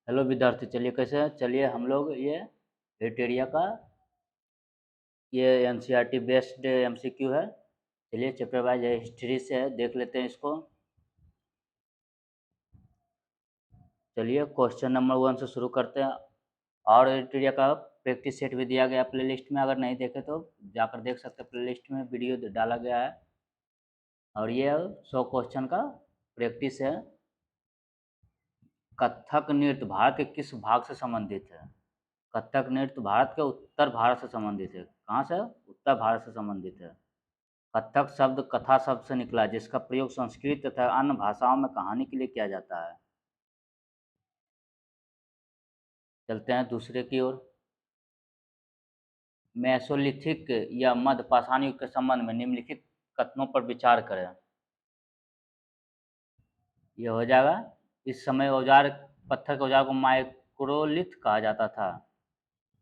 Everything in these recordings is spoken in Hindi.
हेलो विद्यार्थी, चलिए कैसे हैं? चलिए हम लोग ये हेरिटेरिया का ये एनसीईआरटी बेस्ड एमसीक्यू है। चलिए चैप्टर वाइज हिस्ट्री से है, देख लेते हैं इसको। चलिए क्वेश्चन नंबर 1 से शुरू करते हैं। और हेरिटेरिया का प्रैक्टिस सेट भी दिया गया प्लेलिस्ट में, अगर नहीं देखे तो जाकर देख सकते हैं, प्लेलिस्ट में वीडियो डाला गया है। और ये 100 क्वेश्चन का प्रैक्टिस है। कथक नृत्य भारत के किस भाग से संबंधित है? कथक नृत्य भारत के उत्तर भारत से संबंधित है। कहाँ से? उत्तर भारत से संबंधित है। कथक शब्द कथा शब्द से निकला है, जिसका प्रयोग संस्कृत तथा अन्य भाषाओं में कहानी के लिए किया जाता है। चलते हैं दूसरे की ओर। मेसोलिथिक या मध्य पाषाण युग के संबंध में निम्नलिखित कथनों पर विचार करें। यह हो जाएगा, इस समय औजार पत्थर के औजार को माइक्रोलिथ कहा जाता था।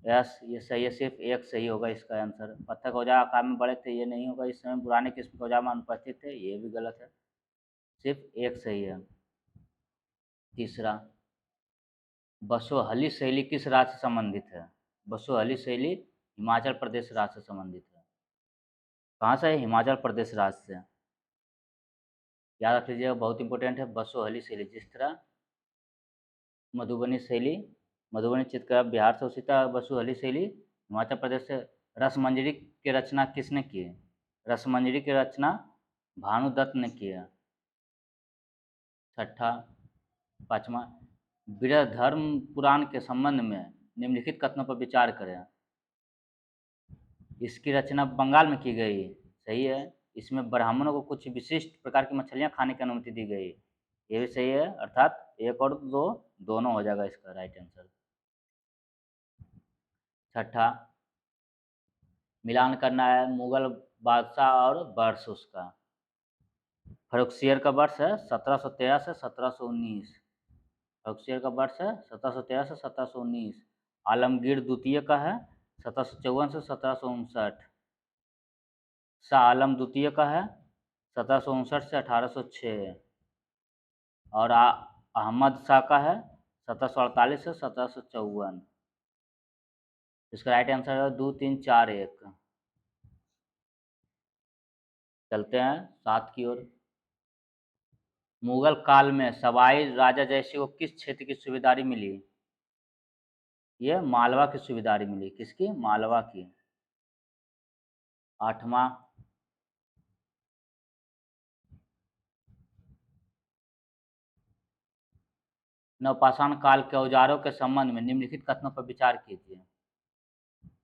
यस, ये सही है, सिर्फ एक सही होगा इसका आंसर। पत्थर के औजार आकार में बड़े थे, ये नहीं होगा। इस समय पुराने किस्म के औजार में अनुपस्थित थे, ये भी गलत है, सिर्फ एक सही है। तीसरा, बसोहली शैली किस राज्य से संबंधित है? बसोहली शैली हिमाचल प्रदेश राज्य से संबंधित है। कहाँ से है? हिमाचल प्रदेश राज्य से। याद रख लीजिएगा, बहुत इंपॉर्टेंट है बसोहली शैली। जिस तरह मधुबनी शैली, मधुबनी चित्रकला बिहार से उसी तरह बसोहली शैली हिमाचल प्रदेश से। रसमंजरी की रचना किसने की है? रसमंजरी की रचना भानुदत्त ने की है। छठा, पाँचवा, बृहधर्म पुराण के संबंध में निम्नलिखित कथनों पर विचार करें। इसकी रचना बंगाल में की गई, सही है। इसमें ब्राह्मणों को कुछ विशिष्ट प्रकार की मछलियां खाने की अनुमति दी गई, ये भी सही है। अर्थात एक और दो दोनों हो जाएगा इसका राइट आंसर। छठा, मिलान करना है मुगल बादशाह और वर्ष उसका। फर्रुखसियर का वर्ष है 1713 से 1719। फर्रुखसियर का वर्ष है 1713 से 1719। आलमगीर द्वितीय का है 1754 से 1759। शाह आलम द्वितीय का है 1759 से 1806। और अहमद शाह का है 1748 से 1754। इसका राइट आंसर है 2, 3, 4, 1। चलते हैं 7 की ओर। मुगल काल में सवाई राजा जयसिंह को किस क्षेत्र की सूबेदारी मिली? ये मालवा की सूबेदारी मिली। किसकी? मालवा की। 8वां, नवपाषाण काल के औजारों के संबंध में निम्नलिखित कथनों पर विचार कीजिए।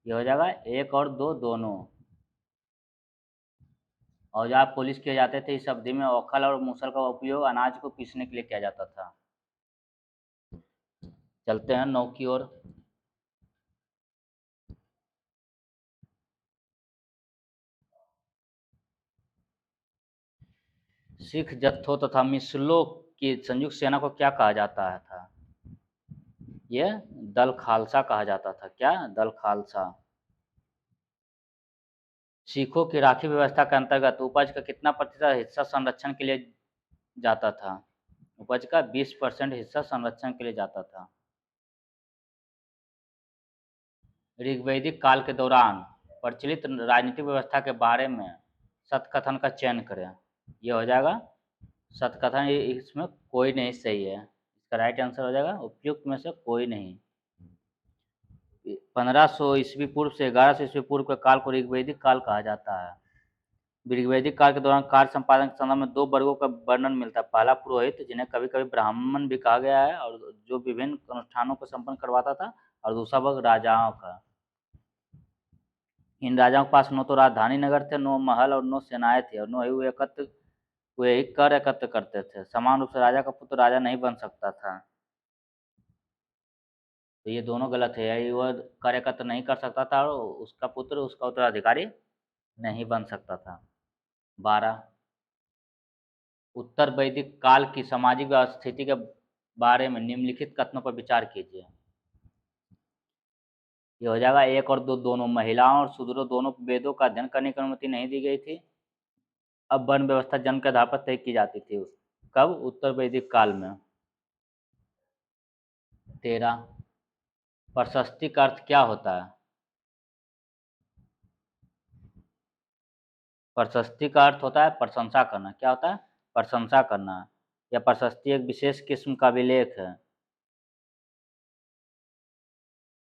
ये हो जाएगा 1 और 2 दोनों। औजार पॉलिश किए जाते थे। इस अवधि में ओखल और मूसल का उपयोग अनाज को पीसने के लिए किया जाता था। चलते हैं 9 की ओर। सिख जत्थों तथा मिसलों की संयुक्त सेना को क्या कहा जाता था? यह दल खालसा कहा जाता था। क्या? दल खालसा। सिखों की राखी व्यवस्था के अंतर्गत उपज का कितना प्रतिशत हिस्सा संरक्षण के लिए जाता था? उपज का 20% हिस्सा संरक्षण के लिए जाता था। ऋग्वैदिक काल के दौरान प्रचलित राजनीतिक व्यवस्था के बारे में सतकथन का चयन करें। यह हो जाएगा सतकथन, इसमें कोई नहीं सही है। इसका राइट आंसर हो जाएगा उपयुक्त में से कोई नहीं। 1500 ईस्वी पूर्व से 1100 ईस्वी पूर्व के काल को ऋग्वैदिक काल कहा जाता है। ऋग्वैदिक काल के दौरान कार्य संपादन के संदर्भ में 2 वर्गों का वर्णन मिलता है। पहला, पुरोहित, जिन्हें कभी कभी ब्राह्मण भी कहा गया है, और जो विभिन्न अनुष्ठानों को संपन्न करवाता था। और दूसरा वर्ग राजाओं का। इन राजाओं के पास न तो राजधानी नगर थे, न महल, और न सेनाएं थी, और न ही वे ही कर एकत्र करते थे। समान रूप से राजा का पुत्र राजा नहीं बन सकता था। तो ये दोनों गलत है। यानी वह कर एकत्र नहीं कर सकता था, और उसका पुत्र उसका उत्तराधिकारी नहीं बन सकता था। 12, उत्तर वैदिक काल की सामाजिक स्थिति के बारे में निम्नलिखित कथनों पर विचार कीजिए। ये हो जाएगा 1 और 2 दोनों। महिलाओं और शूद्रों दोनों वेदों का अध्ययन करने की अनुमति नहीं दी गई थी। अब वर्ण व्यवस्था जन्म के आधार पर तय की जाती थी। कब? उत्तर वैदिक काल में। 13 प्रशस्ति का अर्थ क्या होता है? प्रशस्ति का अर्थ होता है प्रशंसा करना। क्या होता है? प्रशंसा करना। या प्रशस्ति एक विशेष किस्म का अभिलेख है।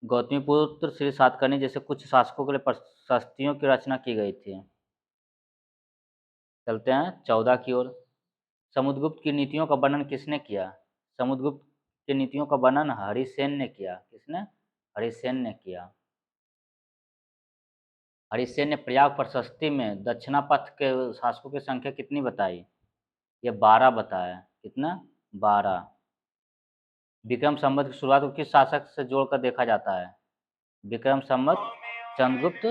गौतमीपुत्र श्री सातकर्णी जैसे कुछ शासकों के लिए प्रशस्तियों की रचना की गई थी। चलते हैं 14 की ओर। समुद्रगुप्त की नीतियों का वर्णन किसने किया? समुद्रगुप्त की नीतियों का वर्णन हरिसेन ने किया। किसने? हरिसेन ने किया। हरिसेन ने प्रयाग प्रशस्ति में दक्षिणापथ के शासकों की संख्या कितनी बताई? ये 12 बताया। कितना? 12। विक्रम संवत की शुरुआत को किस शासक से जोड़कर देखा जाता है? विक्रम संवत चंद्रगुप्त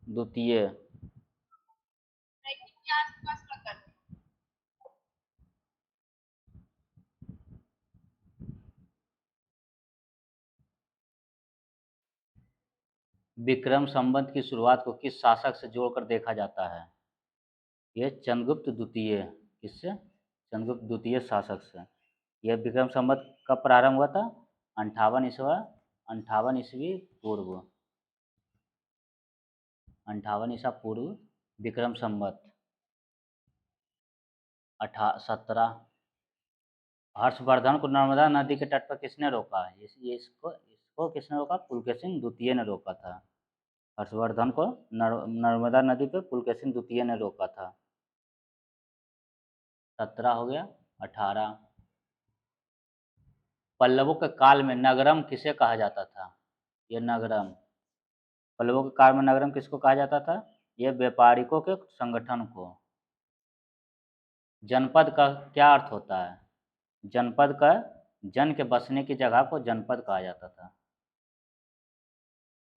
द्वितीय। विक्रम संवत की शुरुआत को किस शासक से जोड़कर देखा जाता है? ये चंद्रगुप्त द्वितीय। किससे? चंद्रगुप्त द्वितीय शासक से। यह विक्रम संवत कब प्रारंभ हुआ था? 58 ईस्वी पूर्व। 58 ईसा पूर्व विक्रम संवत। 17 हर्षवर्धन को नर्मदा नदी के तट पर किसने रोका? इसको किसने रोका? पुलकेशिन द्वितीय ने रोका था। हर्षवर्धन को नर्मदा नदी पर पुलकेशिन द्वितीय ने रोका था। 17 हो गया। 18 पल्लवों के काल में नगरम किसे कहा जाता था? ये नगरम। पल्लवों के काल में नगरम किसको कहा जाता था? ये व्यापारिकों के संगठन को। जनपद का क्या अर्थ होता है? जनपद का जन के बसने की जगह को जनपद कहा जाता था।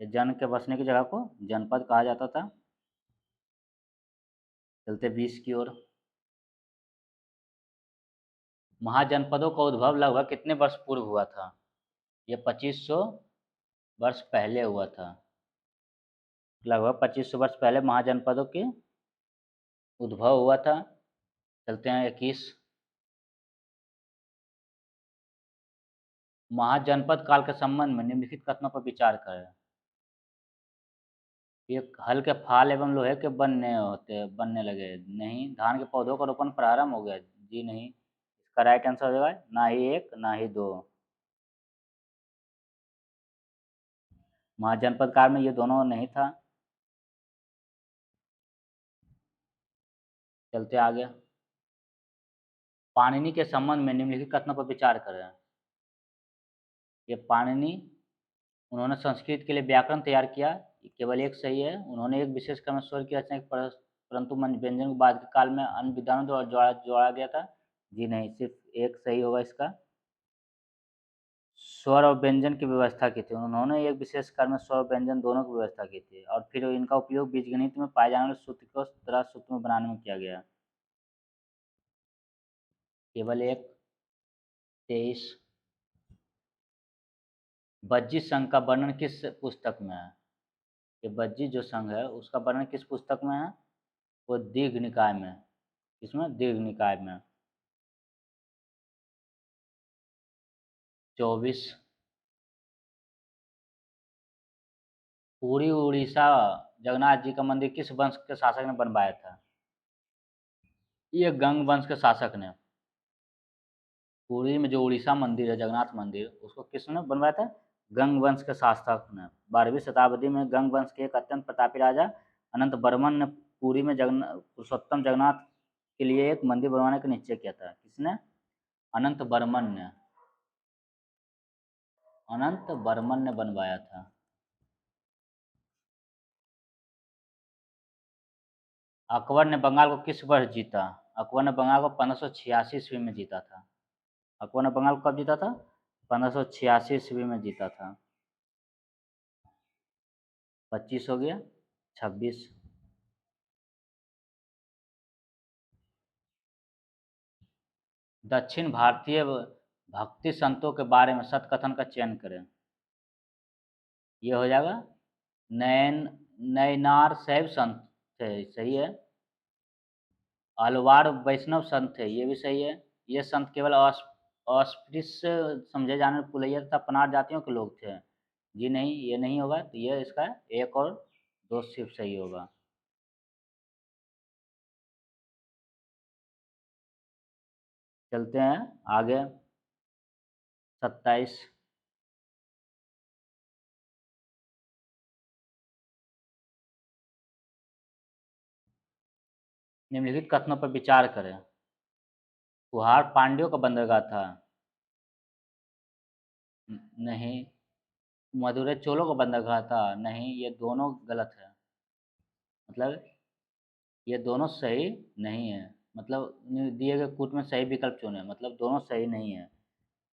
जन के बसने की जगह को जनपद कहा जाता था। चलते 20 की ओर। महाजनपदों का उद्भव लगभग कितने वर्ष पूर्व हुआ था? ये 2500 वर्ष पहले हुआ था। लगभग 2500 वर्ष पहले महाजनपदों के उद्भव हुआ था। चलते हैं 21। महाजनपद काल के संबंध में निम्नलिखित कथनों पर विचार करें। एक हल्के फाल एवं लोहे के बनने लगे। नहीं। धान के पौधों का रोपण प्रारंभ हो गया। जी नहीं। इसका राइट आंसर हो जाएगा ना ही 1 ना ही 2। महाजनपद काल में ये दोनों नहीं था। चलते आगे। पाणिनि के संबंध में निम्नलिखित कथनों पर विचार करें। ये पाणिनि उन्होंने संस्कृत के लिए व्याकरण तैयार किया। केवल एक सही है। उन्होंने एक विशेष क्रम में स्वर की रचना की, परंतु व्यंजन को बाद के काल में अन्य विद्वानों द्वारा जोड़ा गया था। जी नहीं। सिर्फ एक सही होगा इसका। स्वर और व्यंजन की व्यवस्था की थी। उन्होंने एक विशेष काल में स्वर और व्यंजन दोनों की व्यवस्था की थी और फिर इनका उपयोग बीजगणित में पाए जाने वाले सूत्र को तरह सूत्र में बनाने में किया गया। केवल एक। 23 बज्जी संघ का वर्णन किस पुस्तक में है? ये बज्जी जो संघ है उसका वर्णन किस पुस्तक में है? वो दीर्घ निकाय में। किसमें? दीर्घ निकाय में। 24 पूरी उड़ीसा जगन्नाथ जी का मंदिर किस वंश के शासक ने बनवाया था? ये गंग वंश के शासक ने। पुरी में जो उड़ीसा मंदिर है जगन्नाथ मंदिर उसको किसने बनवाया था? गंग वंश के शासक ने। 12वीं शताब्दी में गंग वंश के एक अत्यंत प्रतापी राजा अनंत वर्मन ने पुरी में पुरुषोत्तम जगन्नाथ के लिए एक मंदिर बनवाने का निश्चय किया था। किसने? अनंत वर्मन ने। अनंत वर्मन ने बनवाया था। अकबर ने बंगाल को किस वर्ष जीता? अकबर ने बंगाल को 1586 ईस्वी में जीता था। अकबर ने बंगाल को कब जीता था? 1586 ईस्वी में जीता था। 25 हो गया। 26 दक्षिण भारतीय भक्ति संतों के बारे में सत्कथन का चयन करें। ये हो जाएगा नयनार साहिब संत थे। सही है। अलवार वैष्णव संत थे। ये भी सही है। ये संत केवल ऑस्प्रिस समझे जाने वाले पुलैया तथा पनार जातियों के लोग थे। जी नहीं, ये नहीं होगा, तो ये इसका एक और दो सिर्फ सही होगा। चलते हैं आगे। 27। निम्नलिखित कथनों पर विचार करें। कुहाड़ पांड्यों का बंदरगाह था। नहीं। मदुरै चोलों का बंदरगाह था। नहीं, ये दोनों गलत है। मतलब ये दोनों सही नहीं है। मतलब दिए गए कूट में सही विकल्प चुने, मतलब दोनों सही नहीं है।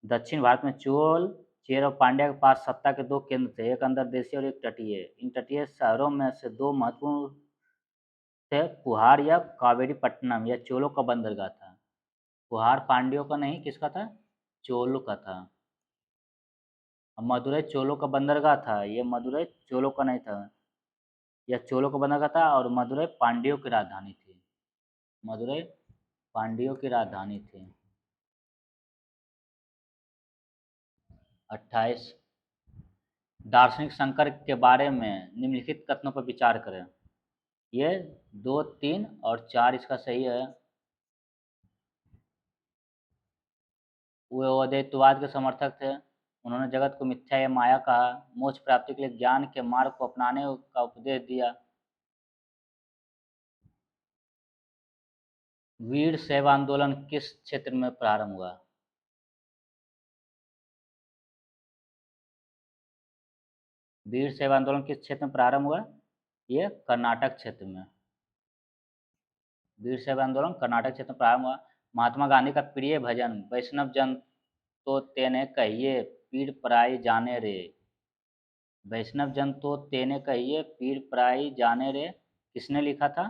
दक्षिण भारत में चोल, चेर और पांड्या के पास सत्ता के दो केंद्र थे, एक अंतर्देशीय और एक तटीय। इन तटीय शहरों में से दो महत्वपूर्ण थे, कुहाड़ या कावेरीपट्टनम। यह चोलों का बंदरगाह था। कुहाड़ पांड्यों का नहीं, किसका था? चोलों का था। मदुरै चोलों का बंदरगाह था, ये मदुरै चोलों का नहीं था। यह चोलों का बंदरगाह था और मदुरै पांड्यों की राजधानी थी। मदुरै पांड्यों की राजधानी थी। 28। दार्शनिक शंकर के बारे में निम्नलिखित कथनों पर विचार करें। ये 2, 3 और 4 इसका सही है। वे अद्वैतवाद के समर्थक थे। उन्होंने जगत को मिथ्या या माया कहा। मोक्ष प्राप्ति के लिए ज्ञान के मार्ग को अपनाने का उपदेश दिया। वीर शैव आंदोलन किस क्षेत्र में प्रारंभ हुआ? वीर शैव आंदोलन किस क्षेत्र में प्रारंभ हुआ? ये कर्नाटक क्षेत्र में। वीर शैव आंदोलन कर्नाटक क्षेत्र में प्रारंभ हुआ। महात्मा गांधी का प्रिय भजन वैष्णव जन तो तेने कहिए पीर पराई जाने रे। वैष्णव जन तो तेने कहिए पीर पराई जाने रे किसने लिखा था?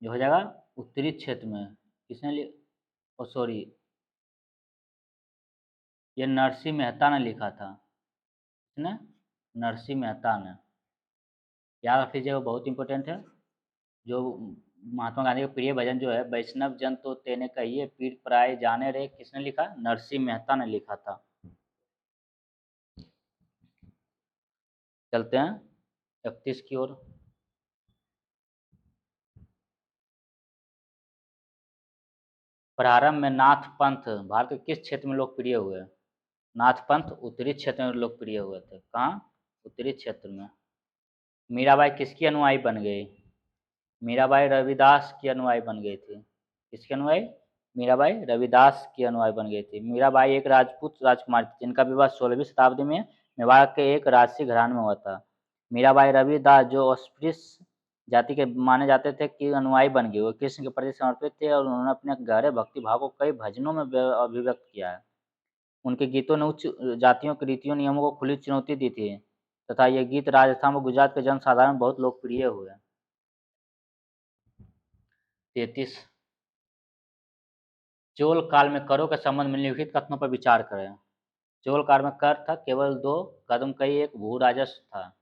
जो हो जाएगा उत्तरी क्षेत्र में। किसने ओ सॉरी, ये नरसिंह मेहता ने लिखा था। किसने? नरसिंह मेहता ने। याद रख लीजिएगा, बहुत इंपॉर्टेंट है। जो महात्मा गांधी का प्रिय भजन जो है वैष्णव जन तो तेने कहिए पीर पराई जाने रे, किसने लिखा? नरसिंह मेहता ने लिखा था। चलते हैं 31 की ओर। प्रारंभ में नाथ पंथ भारत के किस क्षेत्र में लोकप्रिय हुए? नाथ पंथ उत्तरी क्षेत्र में लोकप्रिय हुए थे। कहाँ? उत्तरी क्षेत्र में। मीराबाई किसकी अनुयायी बन गई? मीराबाई रविदास की अनुयायी बन गई थी। किसकी अनुयायी? मीराबाई रविदास की अनुयायी बन गई थी। मीराबाई एक राजपूत राजकुमारी थी जिनका विवाह 16वीं शताब्दी में मेवाड़ के एक राजसी घराने में हुआ था। मीराबाई रविदास जो अस्पृश्य जाति के माने जाते थे कि अनुयायी बन गए। वो कृष्ण के प्रति समर्पित थे और उन्होंने अपने गहरे भक्ति भाव को कई भजनों में अभिव्यक्त किया है। उनके गीतों ने उच्च जातियों के रीतियों नियमों को खुली चुनौती दी थी तथा ये गीत राजस्थान व गुजरात के जनसाधारण में बहुत लोकप्रिय हुए। 33। चोल काल में करों के संबंध में निम्नलिखित कथनों पर विचार करें। चोल काल में कर था केवल 2 कदम का ही एक भू राजस्व था।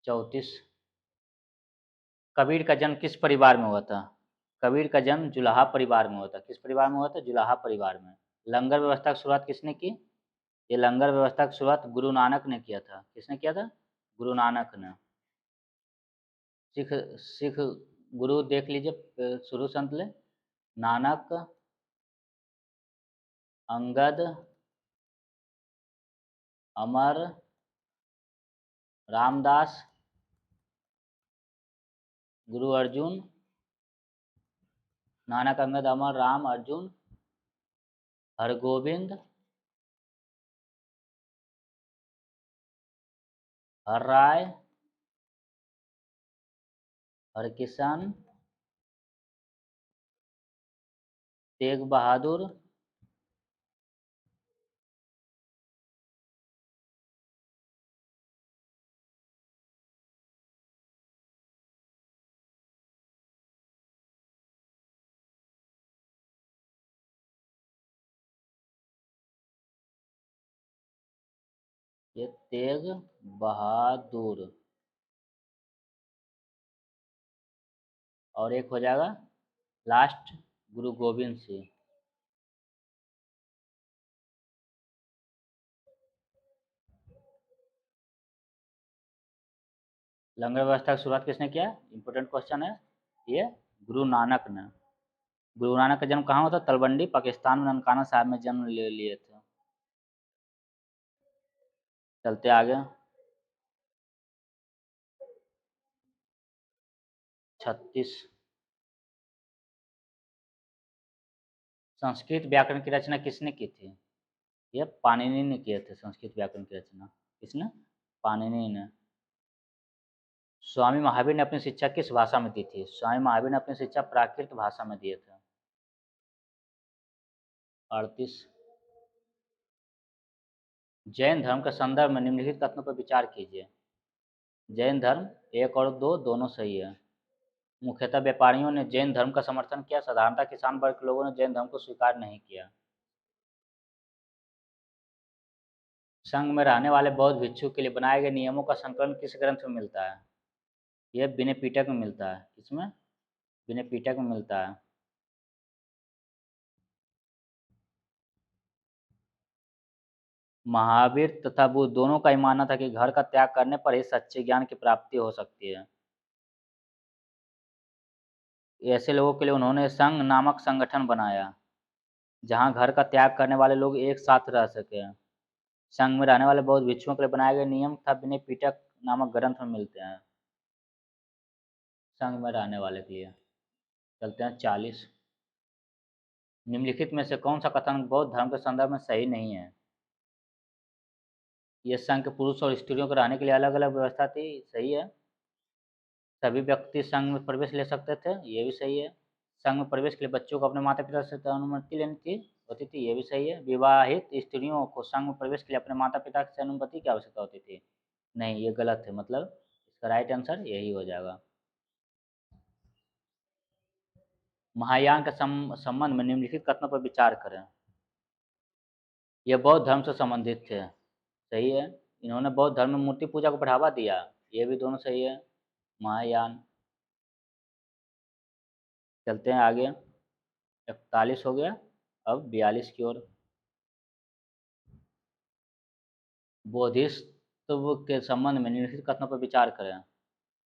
34। कबीर का जन्म किस परिवार में हुआ था? कबीर का जन्म जुलाहा परिवार में हुआ था। किस परिवार में हुआ था? जुलाहा परिवार में। लंगर व्यवस्था की शुरुआत किसने की? ये लंगर व्यवस्था की शुरुआत गुरु नानक ने किया था। किसने किया था? गुरु नानक ने। सिख सिख गुरु देख लीजिए, शुरू से अंत ले। नानक, अंगद, अमर, रामदास, गुरु अर्जुन। नानक, अंगद, अमर, राम, अर्जुन, हरगोविंद, हर राय, हरकिशन, तेग बहादुर, ये तेग बहादुर। और एक हो जाएगा लास्ट गुरु गोविंद सिंह। लंगर व्यवस्था की शुरुआत किसने किया? इंपॉर्टेंट क्वेश्चन है ये, गुरु नानक ने। गुरु नानक का जन्म कहाँ हुआ था? तलवंडी, पाकिस्तान में ननकाना साहब में जन्म ले लिए थे। चलते आगे। 36। संस्कृत व्याकरण की रचना किसने की थी? ये पाणिनि ने किए थे संस्कृत व्याकरण की रचना। किसने? पाणिनि ने। स्वामी महावीर ने अपनी शिक्षा किस भाषा में दी थी? स्वामी महावीर ने अपनी शिक्षा प्राकृत भाषा में दिए थे। 38। जैन धर्म के संदर्भ में निम्नलिखित कथनों पर विचार कीजिए। जैन धर्म 1 और 2 दोनों सही है। मुख्यतः व्यापारियों ने जैन धर्म का समर्थन किया, साधारणतः किसान वर्ग के लोगों ने जैन धर्म को स्वीकार नहीं किया। संघ में रहने वाले बौद्ध भिक्षु के लिए बनाए गए नियमों का संकलन किस ग्रंथ में मिलता है? यह विनय पिटक में मिलता है। इसमें विनय पिटक में मिलता है। महावीर तथा बुद्ध दोनों का ही मानना था कि घर का त्याग करने पर ही सच्चे ज्ञान की प्राप्ति हो सकती है। ऐसे लोगों के लिए उन्होंने संघ नामक संगठन बनाया, जहां घर का त्याग करने वाले लोग एक साथ रह सके। संघ में रहने वाले बौद्ध भिक्षुओं के लिए बनाए गए नियम तथा विनय पिटक नामक ग्रंथ में मिलते हैं, संघ में रहने वाले के लिए। चलते हैं 40। निम्नलिखित में से कौन सा कथन बौद्ध धर्म के संदर्भ में सही नहीं है? ये संघ के पुरुष और स्त्रियों को रहने के लिए अलग अलग व्यवस्था थी, सही है। सभी व्यक्ति संघ में प्रवेश ले सकते थे, ये भी सही है। संघ में प्रवेश के लिए बच्चों को अपने माता पिता से अनुमति लेनी थी होती थी, ये भी सही है। विवाहित स्त्रियों को संघ में प्रवेश के लिए अपने माता पिता से अनुमति की आवश्यकता होती थी, नहीं, ये गलत है। मतलब इसका राइट आंसर यही हो जाएगा। महायान के संबंध में निम्नलिखित कथनों पर विचार करें। यह बौद्ध धर्म से संबंधित थे, सही है। इन्होंने बौद्ध धर्म में मूर्ति पूजा को बढ़ावा दिया, ये भी दोनों सही है। महायान। चलते हैं आगे। 41 हो गया, अब 42 की ओर। बोधिसत्व के संबंध में निम्नलिखित कथनों पर विचार करें।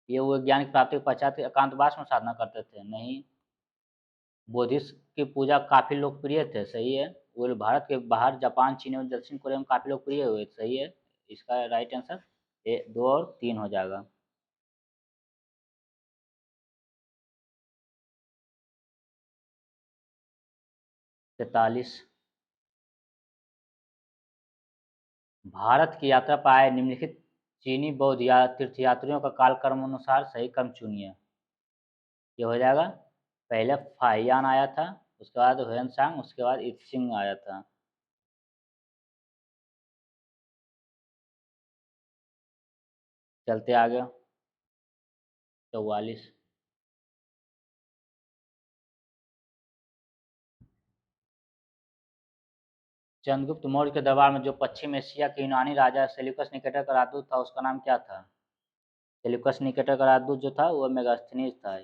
ये वो ज्ञान की प्राप्ति के पश्चात एकांतवास में साधना करते थे, नहीं। बोधिसत्व की पूजा काफ़ी लोकप्रिय थे, सही है। वो भारत के बाहर जापान, चीन और दक्षिण कोरिया में काफ़ी लोकप्रिय हुए, सही है। इसका राइट आंसर 2 और 3 हो जाएगा। तैतालीस। भारत की यात्रा पर आए निम्नलिखित चीनी बौद्ध तीर्थयात्रियों का कालक्रम अनुसार सही क्रम चुनिए। ये हो जाएगा, पहले फाहियान आया था, उसके बाद हुएनसांग, उसके बाद इत्सिंग आया था। चलते आगे। 44। चंद्रगुप्त मौर्य के दरबार में जो पश्चिम एशिया के यूनानी राजा सेल्यूकस निकेटर का राजदूत था, उसका नाम क्या था? सेल्यूकस निकेटर का राजदूत जो था वो मेगास्थनीज था।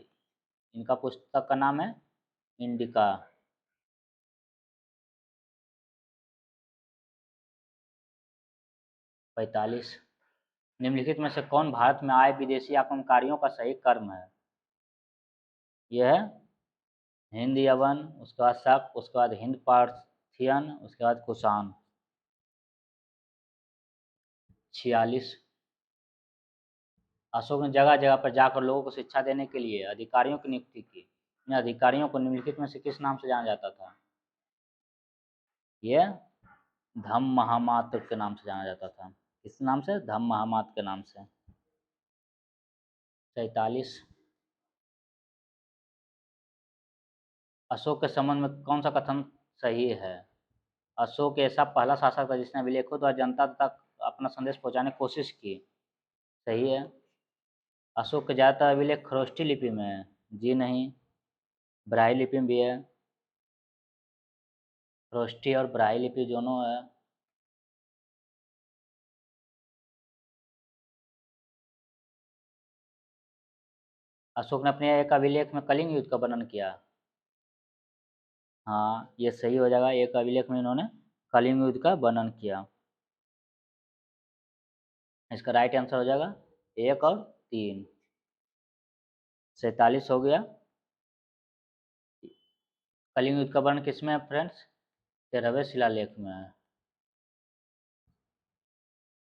इनका पुस्तक का नाम है इंडिका। 45। निम्नलिखित में से कौन भारत में आए विदेशी आक्रमणकारियों का सही कर्म है? यह है हिंद यवन, उसके बाद शक, उसके बाद हिंद पार्थियन, उसके बाद कुषाण। 46। अशोक ने जगह जगह पर जाकर लोगों को शिक्षा देने के लिए अधिकारियों की नियुक्ति की। इन अधिकारियों को निम्नलिखित में से किस नाम से जाना जाता था? यह धम्म महामात्र के नाम से जाना जाता था। किस नाम से? धम्म महामात्र के नाम से। 47। अशोक के संबंध में कौन सा कथन सही है? अशोक ऐसा पहला शासक था जिसने अभिलेखों द्वारा जनता तक अपना संदेश पहुंचाने की कोशिश की, सही है। अशोक के ज़्यादातर अभिलेख खरोष्ठी लिपि में है, जी नहीं, ब्राह्मी लिपि में भी है। खरोष्ठी और ब्राह्मी लिपि दोनों है। अशोक ने अपने एक अभिलेख में कलिंग युद्ध का वर्णन किया। हाँ ये सही हो जाएगा। एक अभिलेख में इन्होंने कलिंग युद्ध का वर्णन किया। इसका राइट आंसर हो जाएगा 1 और 3। 47 हो गया। कलिंग युद्ध का वर्णन किसमें है फ्रेंड्स? 13वें शिलालेख में है।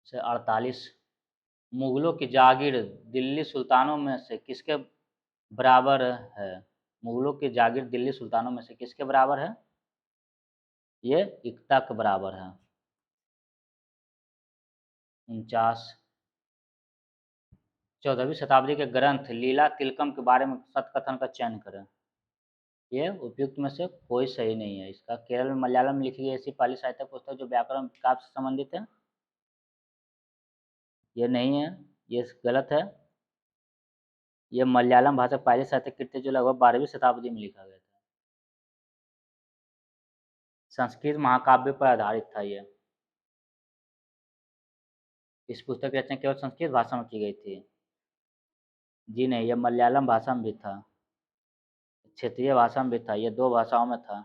48 मुगलों की जागीर दिल्ली सुल्तानों में से किसके बराबर है? मुगलों की जागीर दिल्ली सुल्तानों में से किसके बराबर है? ये इक्ता के बराबर है। 49 14वीं शताब्दी के ग्रंथ लीला तिलकम के बारे में सत्कथन का चयन करें। ये उपयुक्त में से कोई सही नहीं है। इसका केरल में मलयालम में लिखी गई ऐसी पहली साहित्यिक पुस्तक जो व्याकरण काव्य से संबंधित है, ये नहीं है, ये गलत है। ये मलयालम भाषा पहली साहित्यिक कृति जो लगभग 12वीं शताब्दी में लिखा गया था। संस्कृत महाकाव्य पर आधारित था ये। इस पुस्तक की रचना केवल संस्कृत भाषा में की गई थी। जी नहीं, ये मलयालम भाषा में भी था, क्षेत्रीय भाषा में भी था, ये 2 भाषाओं में था,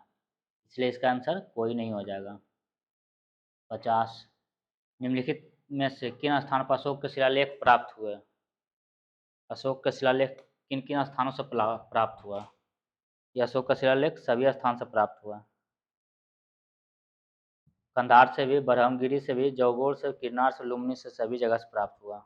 इसलिए इसका आंसर कोई नहीं हो जाएगा। 50 निम्नलिखित में से किन स्थानों पर अशोक के शिलालेख प्राप्त हुए? अशोक का शिलालेख किन किन स्थानों से प्राप्त हुआ? यह अशोक का शिलालेख सभी स्थान से प्राप्त हुआ। कंधार से भी, ब्रह्मगिरी से भी, जौगोर से, किरनार से, लुम्बिनी से, सभी जगह से प्राप्त हुआ।